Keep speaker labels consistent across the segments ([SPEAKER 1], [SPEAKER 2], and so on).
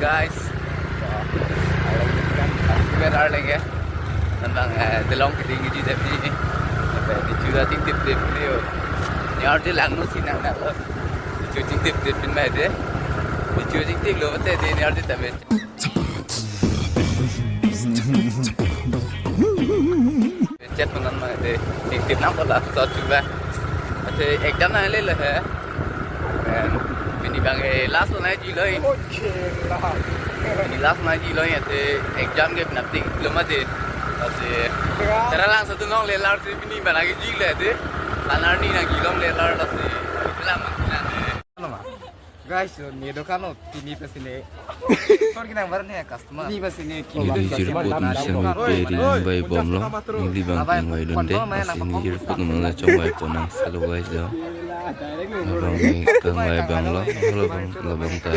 [SPEAKER 1] guys. Kita ada lagi. Tentang delong ketinggi di sini. Di juga tip dia. Nyar dia langsung sini nak. Di juga tip pin macam. Di juga tip lo betul dia nyar dia tapi. Chat pun nama dia. Tip nama lah. So cuba. Thì exam này lên là thế mình bằng cái last này gì lấy last này gì lấy thì exam cái nạp tiền lắm thì terang langsung tu nong lelar thì mình bằng cái gì lấy thì lanar ni nak gilong lelar là thì làm
[SPEAKER 2] guys ni dokan lo tini pesini sorry kita baru nih customer ni pesini
[SPEAKER 3] Ini jirput misang piring bay bom lo. Ini bang tinggal donde. Ini jirput mana coba ponang selalu guys dah. Bang kang bay bang lo bang ta.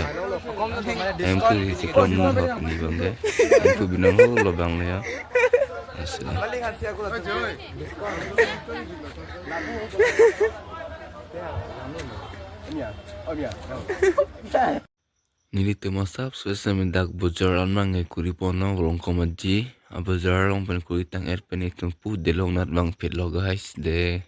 [SPEAKER 3] Em cứ siklom mo hak ni bang deh. Em cứ binang lo bang le ya. Asli. Nili temasap suasa mendak bojaran mangai kuri pono long komaji abojar long pen kuri tang pen itung pu de long nat bang pet lo guys de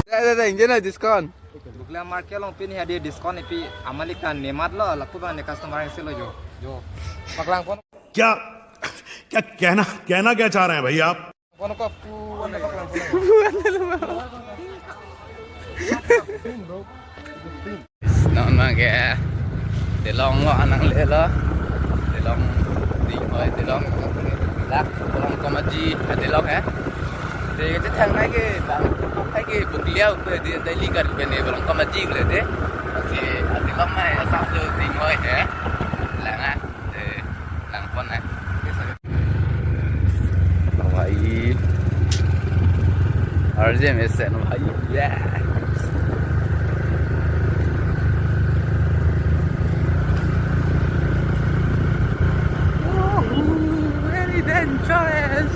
[SPEAKER 1] ada enggak diskon.
[SPEAKER 2] Bukla market long pin ada diskon ipi amalikan nemat lo laku bang ne customer yang selo jo paklang pon
[SPEAKER 4] क्या क्या कहना क्या चाह रहे हैं भैया आप
[SPEAKER 2] pon ko pu ne paklang
[SPEAKER 1] Non mà kìa để long lo năng lệ lo để long đi thôi để long lắc long có mà gì để long hả thì cái thằng này cái bạn cái bục liao thì đây li gần bên này long có mà gìเลยthế thì long này sao rồi thì ngồi hả là á để làm con này vậy ở đây mình sẽ nói yeah. Very dangerous.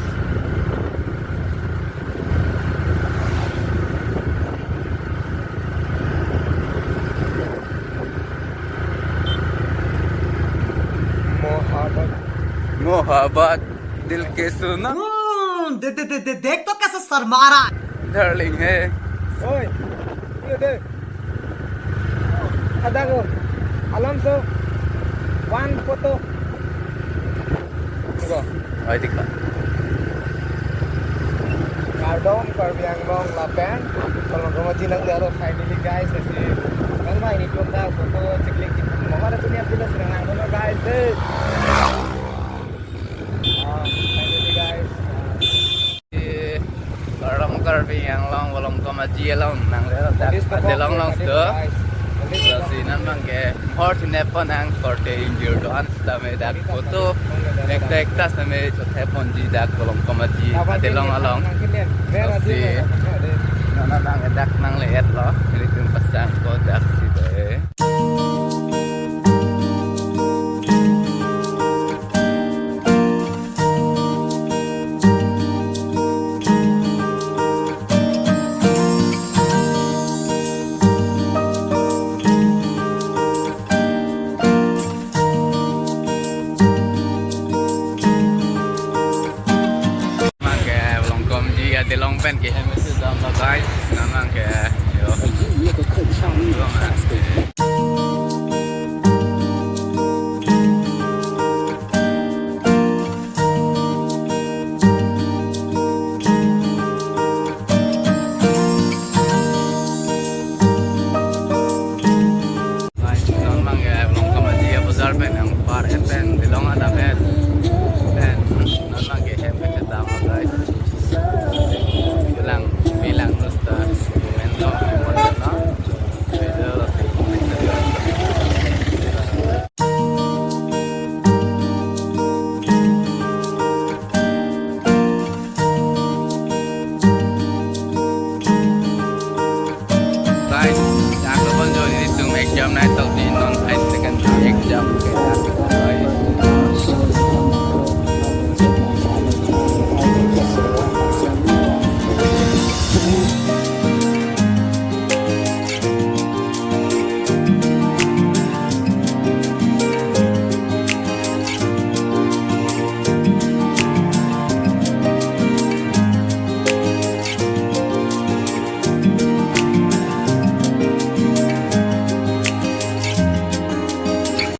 [SPEAKER 1] मोहब्बत दिल के सुना
[SPEAKER 5] देख तो कैसे शर्मा रहा है
[SPEAKER 1] डार्लिंग है
[SPEAKER 2] oi iya deh ada ko Alonso one photo go
[SPEAKER 1] आई दिखा
[SPEAKER 2] Kardon, Karbiang Long, Lapen kalau kamu cinang dia lo finally guys kasi kan ba ini kita foto ceklik mau ada punya pila sedang ngano guys finally guys
[SPEAKER 1] Kalau karbi yang long belum komaji long nang ada long long tu Jadi namang ke hort nepon ang korte injur doan sama dak foto ek tas sama chothe ponji dak belum komaji ada long along Jadi namang dak nang leet lo ini tu pasang ko dak si deh Ada long pen ke mesti dalam guys namang ke yo iya ke sang ni namang ke long komaji ya besar pen yang par pen di long ada pen namang ke mesti dalam guys bilang terus momento momento video guys, jangan lupa join di Zoom exam night atau di non ice second exam.